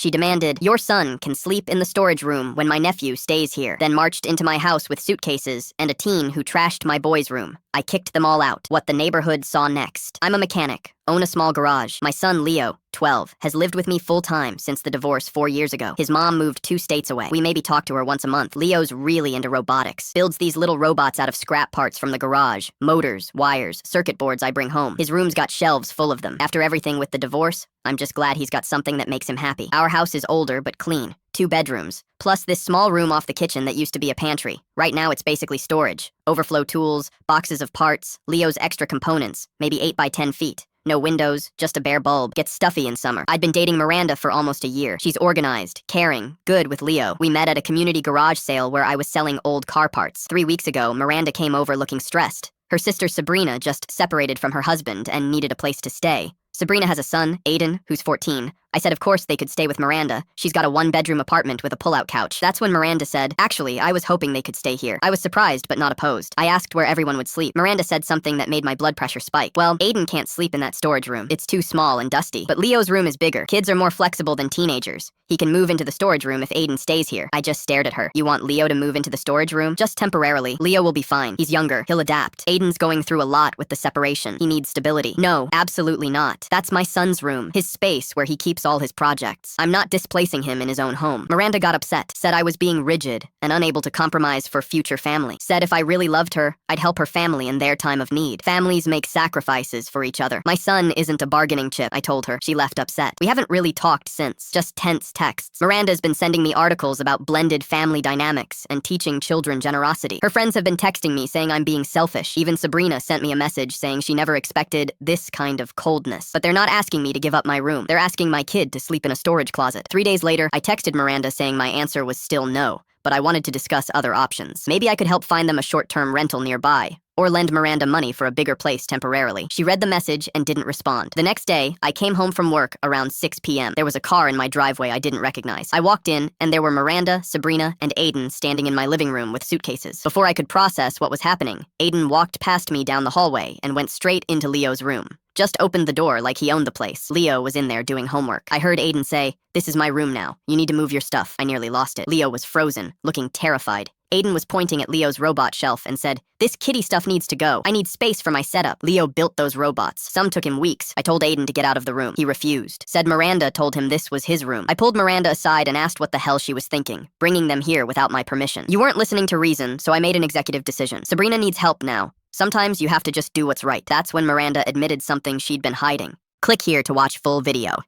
She demanded, "Your son can sleep in the storage room when my nephew stays here," then marched into my house with suitcases and a teen who trashed my boys' room. I kicked them all out. What the neighborhood saw next. I'm a mechanic, own a small garage. My son, Leo, 12, has lived with me full-time since the divorce 4 years ago. His mom moved 2 states away. We maybe talk to her once a month. Leo's really into robotics. Builds these little robots out of scrap parts from the garage. Motors, wires, circuit boards I bring home. His room's got shelves full of them. After everything with the divorce, I'm just glad he's got something that makes him happy. Our house is older but clean. 2 bedrooms, plus this small room off the kitchen that used to be a pantry. Right now it's basically storage. Overflow tools, boxes of parts, Leo's extra components, maybe 8 by 10 feet. No windows, just a bare bulb. Gets stuffy in summer. I'd been dating Miranda for almost a year. She's organized, caring, good with Leo. We met at a community garage sale where I was selling old car parts. 3 weeks ago, Miranda came over looking stressed. Her sister Sabrina just separated from her husband and needed a place to stay. Sabrina has a son, Aiden, who's 14. I said of course they could stay with Miranda. She's got a 1-bedroom apartment with a pull-out couch. That's when Miranda said, "Actually, I was hoping they could stay here." I was surprised but not opposed. I asked where everyone would sleep. Miranda said something that made my blood pressure spike. Well, Aiden can't sleep in that storage room. It's too small and dusty. But Leo's room is bigger. Kids are more flexible than teenagers. He can move into the storage room if Aiden stays here. I just stared at her. You want Leo to move into the storage room? Just temporarily. Leo will be fine. He's younger. He'll adapt. Aiden's going through a lot with the separation. He needs stability. No, absolutely not. That's my son's room. His space where he keeps all his projects. I'm not displacing him in his own home. Miranda got upset, said I was being rigid and unable to compromise for future family. Said if I really loved her, I'd help her family in their time of need. Families make sacrifices for each other. My son isn't a bargaining chip, I told her. She left upset. We haven't really talked since, just tense texts. Miranda's been sending me articles about blended family dynamics and teaching children generosity. Her friends have been texting me saying I'm being selfish. Even Sabrina sent me a message saying she never expected this kind of coldness. But they're not asking me to give up my room. They're asking my kid to sleep in a storage closet. 3 days later, I texted Miranda saying my answer was still no, but I wanted to discuss other options. Maybe I could help find them a short-term rental nearby, or lend Miranda money for a bigger place temporarily. She read the message and didn't respond. The next day, I came home from work around 6 p.m. There was a car in my driveway I didn't recognize. I walked in, and there were Miranda, Sabrina, and Aiden standing in my living room with suitcases. Before I could process what was happening, Aiden walked past me down the hallway and went straight into Leo's room. Just opened the door like he owned the place. Leo was in there doing homework. I heard Aiden say, "This is my room now. You need to move your stuff." I nearly lost it. Leo was frozen, looking terrified. Aiden was pointing at Leo's robot shelf and said, "This kitty stuff needs to go. I need space for my setup." Leo built those robots. Some took him weeks. I told Aiden to get out of the room. He refused. Said Miranda told him this was his room. I pulled Miranda aside and asked what the hell she was thinking, bringing them here without my permission. You weren't listening to reason, so I made an executive decision. Sabrina needs help now. Sometimes you have to just do what's right. That's when Miranda admitted something she'd been hiding. Click here to watch full video.